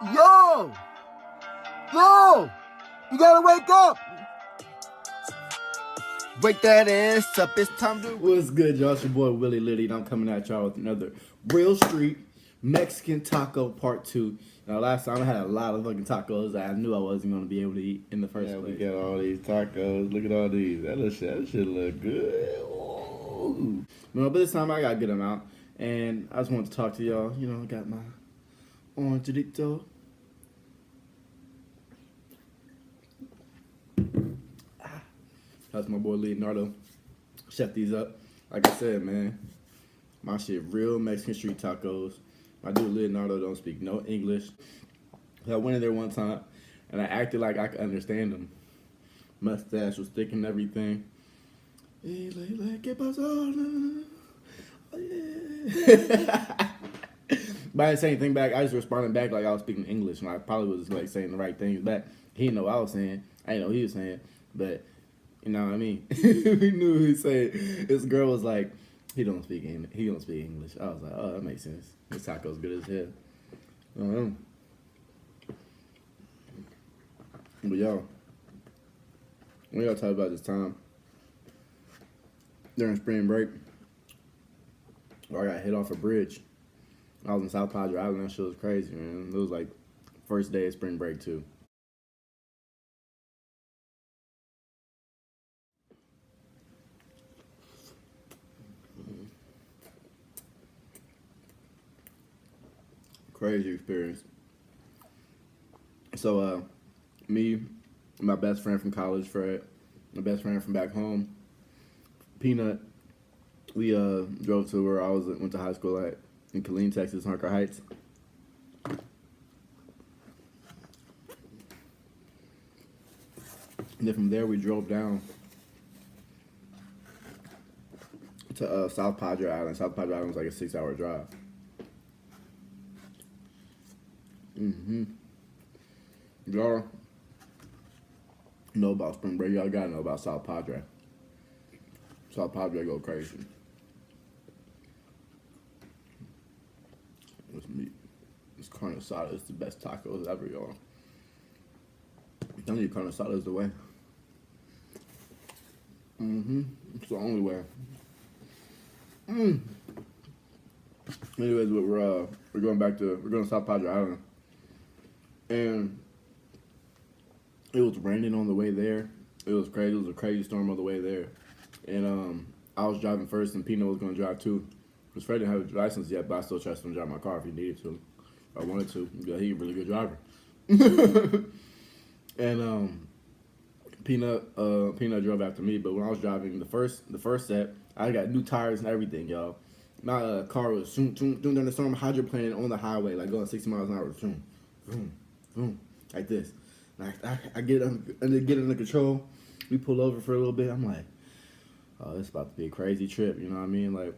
Yo! Yo! You gotta wake up! Wake that ass up, it's time to... What's good, y'all? It's your boy, Willie Liddy, and I'm coming at y'all with another Real Street Mexican Taco Part 2. Now, last time I had a lot of fucking tacos that I knew I wasn't going to be able to eat in the first place. We got all these tacos. Look at all these. That shit look good. Ooh. No, but this time I got a good amount, and I just wanted to talk to y'all. You know, I got my orangeito. That's my boy Leonardo. Chef these up. Like I said, man, my shit real Mexican street tacos. My dude Leonardo don't speak no English. So I went in there one time, and I acted like I could understand him. Mustache was thick and everything. Hey, like, ¿qué pasó? Oh, yeah. But I didn't say anything back. I just responded back like I was speaking English, and I probably was like saying the right things back. He didn't know what I was saying. I didn't know what he was saying, but you know what I mean. We knew what he was saying. This girl was like, he don't speak English. I was like, oh, that makes sense. This taco's good as hell. But yo, we gotta talk about this time during spring break where I got hit off a bridge. I was in South Padre Island. That shit was crazy, man. It was like first day of spring break too. Crazy experience. So, me, my best friend from college, Fred, my best friend from back home, Peanut, we drove to where I went to high school at in Killeen, Texas, Harker Heights. And then from there, we drove down to South Padre Island. South Padre Island was like a 6-hour drive. Y'all know about spring break. Y'all gotta know about South Padre. South Padre go crazy. This meat, this carne asada is the best tacos ever, y'all. I'm telling you, carne asada is the way. It's the only way. Anyways, we're going to South Padre Island. And it was raining on the way there. It was crazy. It was a crazy storm on the way there. And I was driving first, and Pino was going to drive too. Because Fred didn't have a license yet, but I still trusted him to drive my car if he needed to. Or wanted to. Yeah, he's a really good driver. And Peanut drove after me. But when I was driving the first set, I got new tires and everything, y'all. My car was during the storm, hydroplaning on the highway, like going 60 miles an hour. Zoom, zoom, zoom, like this. And I get under control. We pull over for a little bit. I'm like, oh, it's about to be a crazy trip. You know what I mean? Like,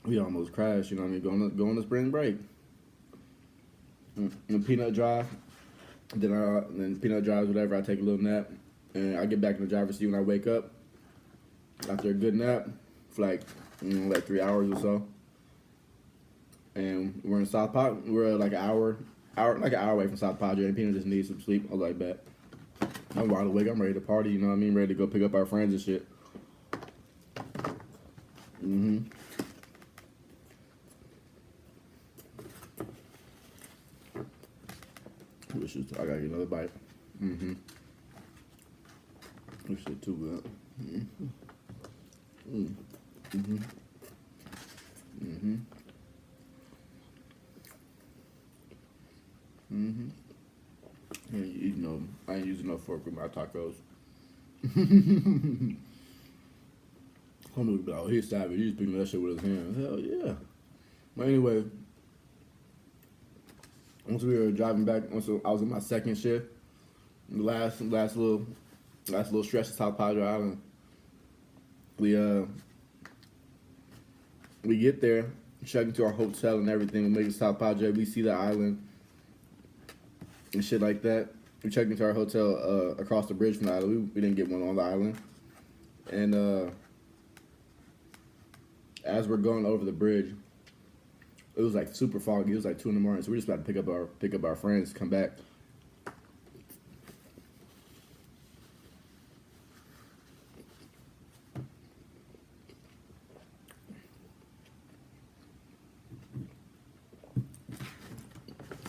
we almost crashed. You know what I mean? Going to spring break. And Peanut drive. Then Peanut drives whatever. I take a little nap, and I get back in the driver's seat when I wake up after a good nap for like 3 hours or so. And we're in South Padre. We're like an hour away from South Padre, and Peanut just needs some sleep. I was like, bet. I'm wide awake. I'm ready to party. You know what I mean? Ready to go pick up our friends and shit. I gotta get another bite. This shit too good. I ain't using no fork with my tacos. Some people be like, oh, he's savage. He's picking that shit with his hands. Hell yeah. But anyway, once we were driving back, I was in my second shift, the last little stretch of South Padre Island. We get there, check into our hotel and everything. We make it to South Padre. We see the island and shit like that. We checked into our hotel across the bridge from the island. We didn't get one on the island. And as we're going over the bridge, It was like super foggy. It was like 2 in the morning, so we just about to pick up our friends, come back.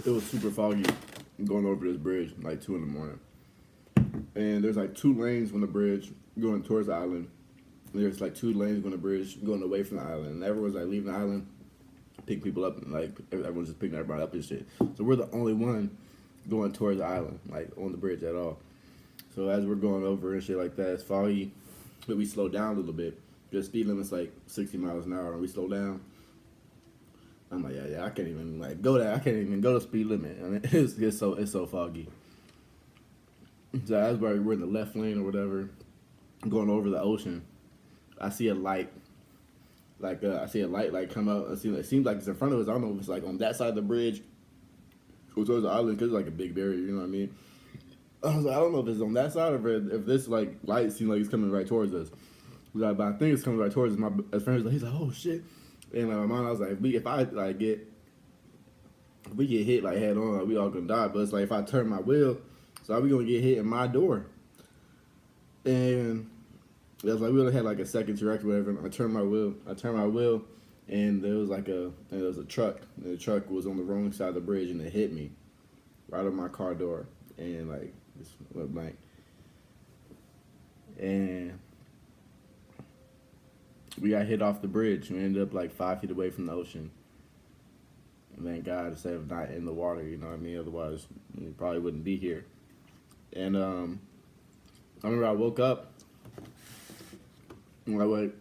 It was super foggy going over this bridge, like 2 in the morning. And there's like 2 lanes on the bridge going towards the island. And there's like 2 lanes on the bridge going away from the island. And everyone's like leaving the island, picking people up, and like everyone's just picking everybody up and shit. So we're the only one going towards the island, like on the bridge at all. So as we're going over and shit like that, it's foggy, but we slow down a little bit. The speed limit's like 60 miles an hour, and we slow down. I'm like, yeah, I can't even like go there. I can't even go to speed limit. I mean, it's so foggy. So as we're in the left lane or whatever, going over the ocean, I see a light. I see a light like come out. It seems like it's in front of us. I don't know if it's like on that side of the bridge or towards the island because it's like a big barrier. You know what I mean? I was like, I don't know if it's on that side or if this like light seems like it's coming right towards us. But I think it's coming right towards us. My best friend was like, he's like, oh shit. And my mom, I was like, if we get hit like head on, like, we all gonna die. But it's like if I turn my wheel, so we gonna get hit in my door. And it was like we only had like a second to react or whatever. And I turned my wheel, and there was a truck. And the truck was on the wrong side of the bridge, and it hit me right on my car door, and like this went blank. And we got hit off the bridge. We ended up like 5 feet away from the ocean. And thank God instead of not in the water, you know what I mean? Otherwise, we probably wouldn't be here. And I remember I woke up. When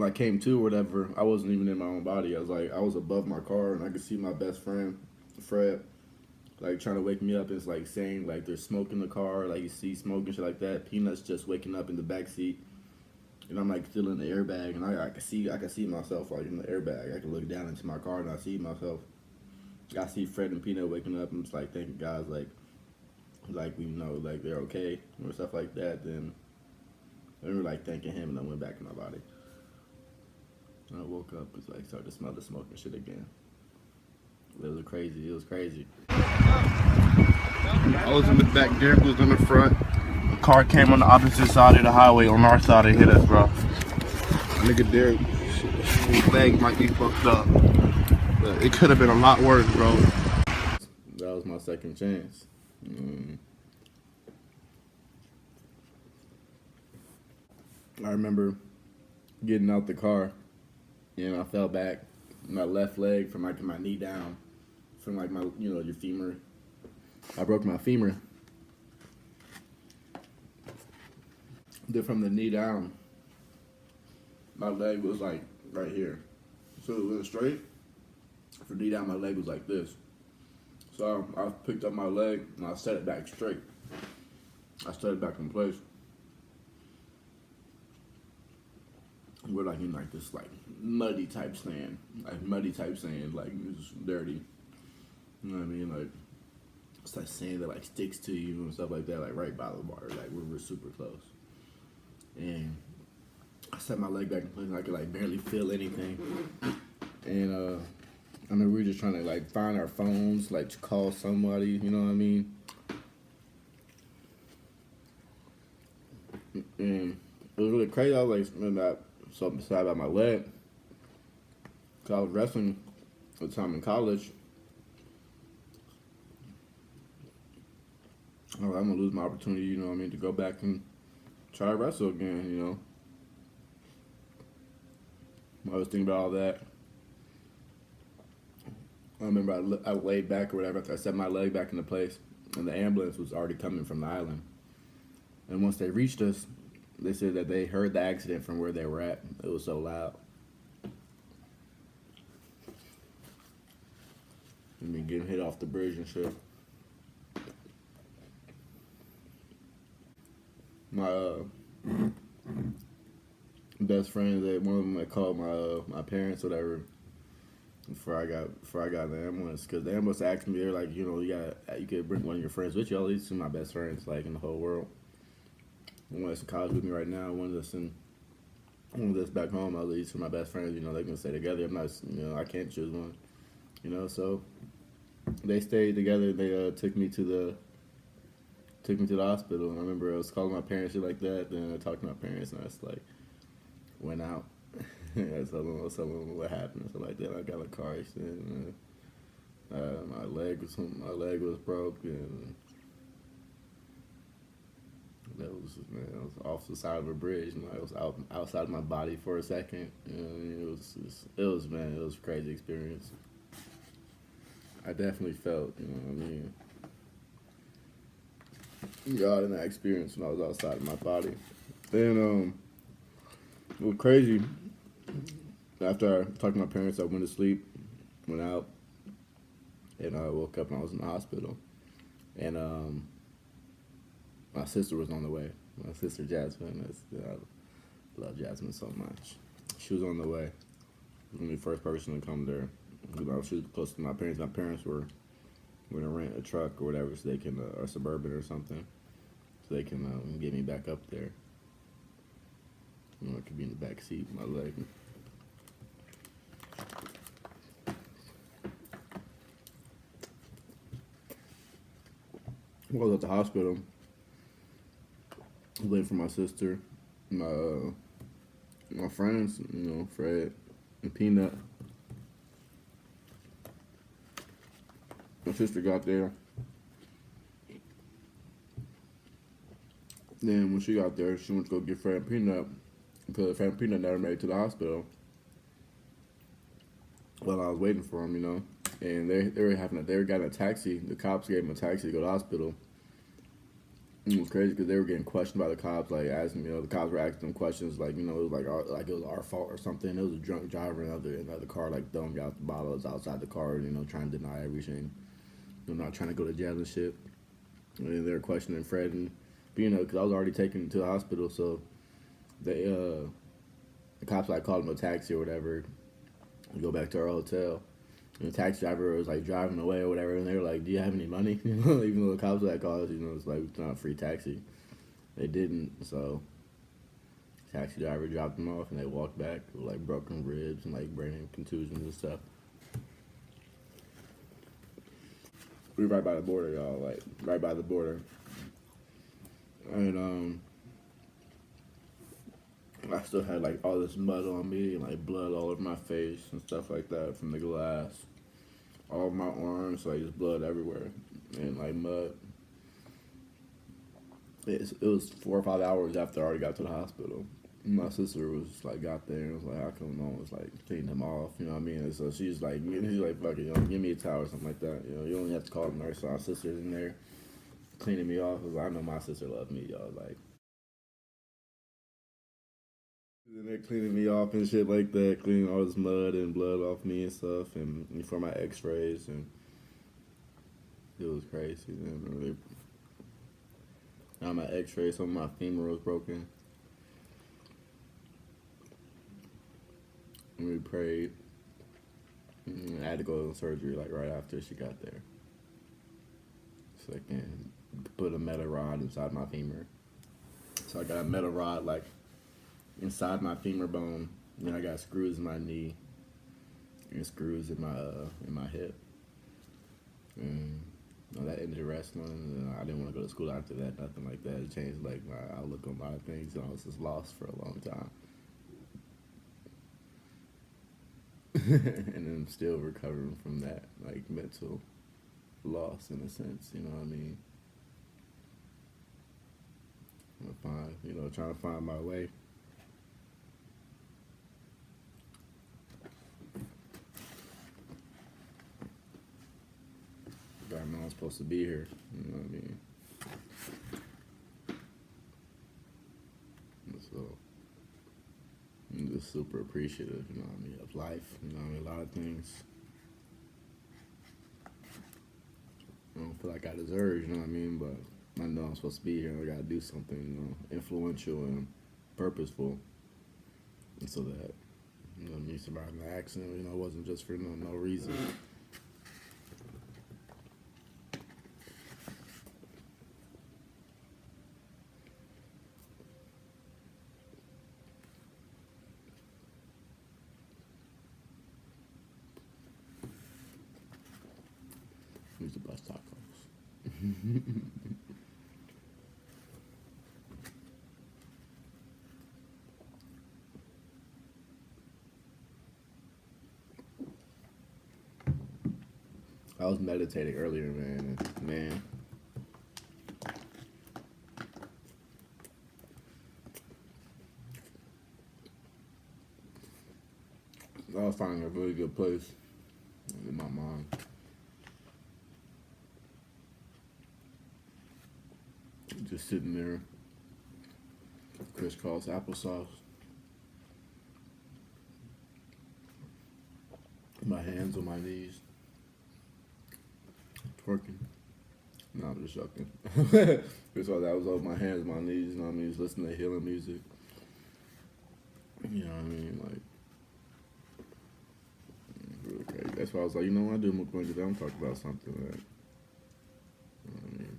I came to or whatever, I wasn't even in my own body. I was above my car, and I could see my best friend, Fred, like trying to wake me up. And it's like saying like there's smoke in the car, like you see smoke and shit like that. Peanuts just waking up in the back seat. And I'm like still in the airbag, and I can see myself like in the airbag. I can look down into my car and I see myself. I see Fred and Peanut waking up, and it's like thanking guys like we know like they're okay or stuff like that. Then I remember like thanking him, and I went back in my body. And I woke up, it's like started to smell the smoke and shit again. It was crazy. I was in the back, Derek was in the front. The car came on the opposite side of the highway, on our side, and hit us, bro. Nigga Derek, his leg might be fucked up. But it could have been a lot worse, bro. That was my second chance. I remember getting out the car, and I fell back. My left leg from like my knee down, from like my your femur. I broke my femur. Then from the knee down, my leg was like right here. So it went straight. From knee down, my leg was like this. So I picked up my leg and I set it back straight. I set it back in place. We're like in like this like muddy type sand, like it's dirty. You know what I mean? Like it's like sand that like sticks to you and stuff like that, like right by the water. Like we're super close. And I set my leg back in place and I could like barely feel anything. And I mean, we were just trying to like find our phones, like to call somebody, you know what I mean? And it was really crazy. I was like something sad about my leg. Cause I was wrestling at the time in college. I was like, I'm gonna lose my opportunity, you know what I mean, to go back and try to wrestle again, you know. I was thinking about all that. I remember I laid back or whatever after I set my leg back into place, and the ambulance was already coming from the island. And once they reached us, they said that they heard the accident from where they were at. It was so loud. I mean, getting hit off the bridge and shit. My best friend, one of them, I called my parents, whatever. Before I got in the ambulance, because the ambulance asked me, they're like, you could bring one of your friends with you. All these two of my best friends, like in the whole world. One that's in college with me right now. One that's in When this back home, I leave to my best friends. You know, they can stay together. I'm not, you know, I can't choose one. You know, so they stayed together. They took me to the hospital. I remember I was calling my parents shit like that. Then I talked to my parents, and I just like went out. I told them what happened and stuff like that. I got in a car accident. And, my leg was broke, and that was off the side of a bridge. You know, I was outside my body for a second. You know, it was a crazy experience. I definitely felt, you know what I mean, God in that experience when I was outside of my body. Then it was crazy. After I talked to my parents, I went to sleep, went out, and I woke up and I was in the hospital. And my sister was on the way. My sister Jasmine, I love Jasmine so much. She was on the way. She was the first person to come there. You know, she was close to my parents. My parents were going to rent a truck or whatever, so they can, or Suburban or something, so they can get me back up there. You know, I could be in the back seat, my leg. While I was at the hospital, waiting for my sister, my friends, you know, Fred and Peanut. My sister got there. Then when she got there, she went to go get Fred and Peanut because Fred and Peanut never made it to the hospital. While I was waiting for them, you know, and they were getting a taxi. The cops gave them a taxi to go to the hospital. And it was crazy because they were getting questioned by the cops, like asking, you know, the cops were asking them questions like, you know, it was like it was our fault or something. It was a drunk driver in another car, like throwing out the bottles outside the car, you know, trying to deny everything. You know, not trying to go to jail and shit. And then they were questioning Fred and, you know, because I was already taken to the hospital, so they the cops like called him a taxi or whatever. We go back to our hotel. And the taxi driver was like driving away or whatever, and they were like, "Do you have any money?" You know, even though the cops like called us, you know, it's like it's not a free taxi. They didn't, so taxi driver dropped them off, and they walked back with like broken ribs and like brain contusions and stuff. We were right by the border, y'all, like right by the border, and I still had like all this mud on me and like blood all over my face and stuff like that from the glass. All of my arms, like just blood everywhere and like mud. It was 4 or 5 hours after I already got to the hospital. My sister was like got there and was like, how come no one was like cleaning him off? You know what I mean? And so she's like, fuck it, you know, give me a towel or something like that. You know, you only have to call the nurse. So our sister's in there cleaning me off. I know my sister loved me, y'all. Like, and they're cleaning me off and shit like that, cleaning all this mud and blood off me and stuff, and for my X-rays, and it was crazy. And on my X-rays, some of my femur was broken. And we prayed. And I had to go to surgery like right after she got there, so I can put a metal rod inside my femur. So I got a metal rod like inside my femur bone, and then I got screws in my knee and screws in my hip. And you know, that ended wrestling. And I didn't want to go to school after that, nothing like that. It changed like my outlook on a lot of things, and I was just lost for a long time. And I'm still recovering from that, like mental loss in a sense. You know what I mean? Trying to find my way. I know I'm supposed to be here. You know what I mean? So I'm just super appreciative, you know what I mean, of life. You know what I mean? A lot of things I don't feel like I deserve, you know what I mean? But I know I'm supposed to be here. I gotta do something, you know, influential and purposeful, and so that, you know, me surviving the accident, you know, it wasn't just for no reason. These are the best tacos. I was meditating earlier, man. I was finding a really good place in my mind. Just sitting there, crisscross applesauce. My hands on my knees, twerking. No, I'm just joking. That's why that was on my hands, my knees. You know what I mean? Just listening to healing music. You know what I mean? Like, really great. That's why I was like, you know what? I do Mukbang today. I'm talking about something that, you know what I mean?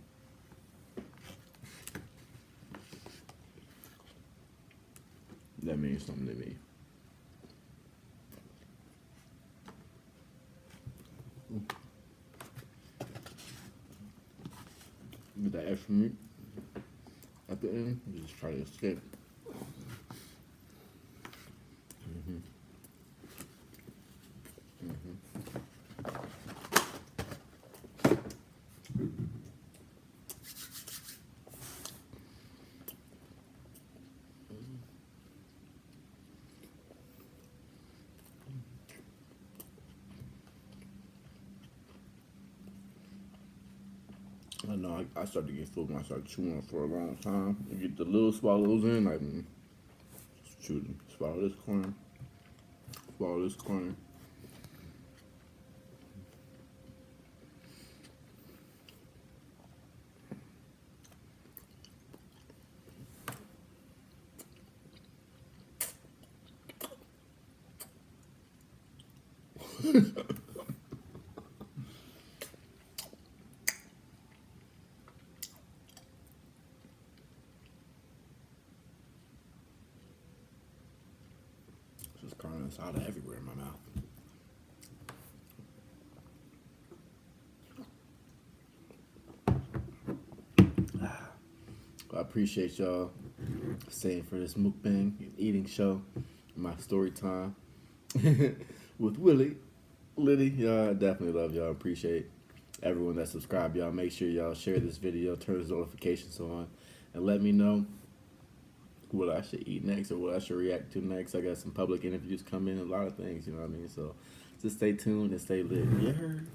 That means something to me. With that extra meat at the end, you just try to escape. I know I started to get full when I started chewing for a long time. You get the little swallows in, like, just chew them. Swallow this corner. Swallow this corner. Just carne asada everywhere in my mouth. I appreciate y'all staying for this mukbang eating show, my story time with Willie. Liddy, y'all, I definitely love y'all. Appreciate everyone that subscribed. Y'all make sure y'all share this video, turn those notifications on, and let me know what I should eat next or what I should react to next. I got some public interviews coming, a lot of things, you know what I mean? So just stay tuned and stay lit. You heard?